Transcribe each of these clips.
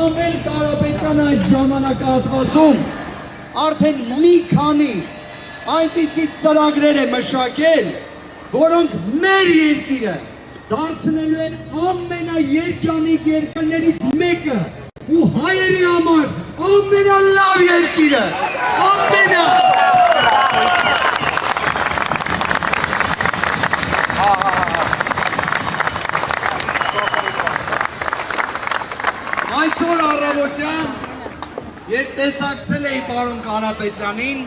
Սամվել Կարապետյան այս ժամանակահատվածում արդեն մի քանի այնպիսի ծրագրեր է մշակել, որոնք մեր երկիրը դարձնելու են ամենաերջանիկ երկրներից մեկը ու հայերի համար ամենալավ երկիրը, Այսօր առավոտյան, երբ տեսակցել էի պարոն Կարապետյանին,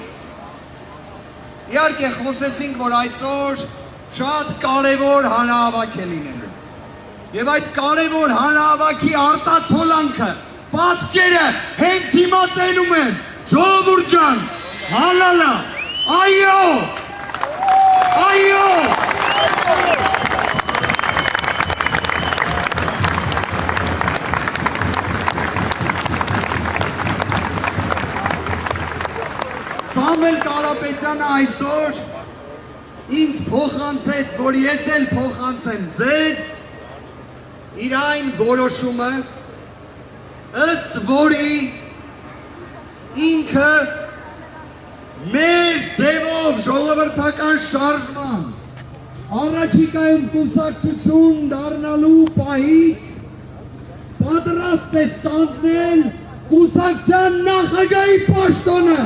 իհարկե խոսեցինք, որ այսօր շատ կարևոր հանրահավաք է լինելու։ Եվ այդ կարևոր հանրահավաքի արտացոլանքը, պատկերը հենց հիմա տենում են, ժողովուրդ ջան, հալալա, այո, այո։ Սամվել Կարապետյանը այսօր ինձ փոխանցեց, որ ես էլ փոխանցեմ ձեզ իր այն որոշումը, ըստ որի ինքը մեր ձևով ժողովրդական շարժման առաջիկայում կուսակցություն դառնալու պահից պատրաստ է ստանձնել կուսակցության նախագահի պաշտոնը։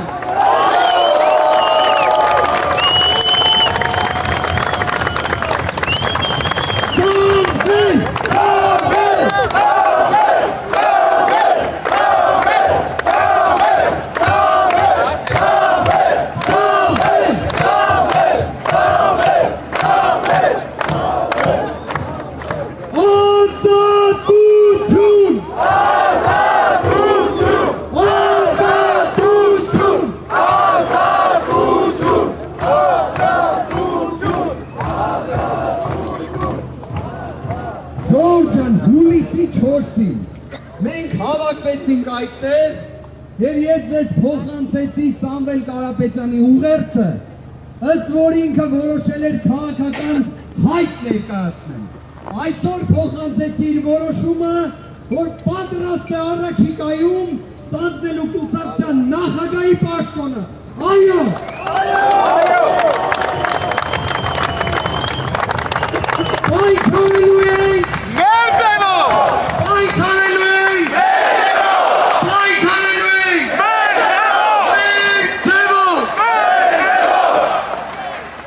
Հուլիսի 4-ին մենք հավաքվեցինք այստեղ և ես ձեզ փոխանցեցի Սամվել Կարապետյանի ուղերձը, ըստ որ ինքը որոշել էր քաղաքական հայտ ներկայացնել։ Այսօր փոխանցեցի իր որոշումը, որ պատրաստ է առաջիկայում ստանձնելու կուսակցության նախագահի պաշտոնը։ Այո!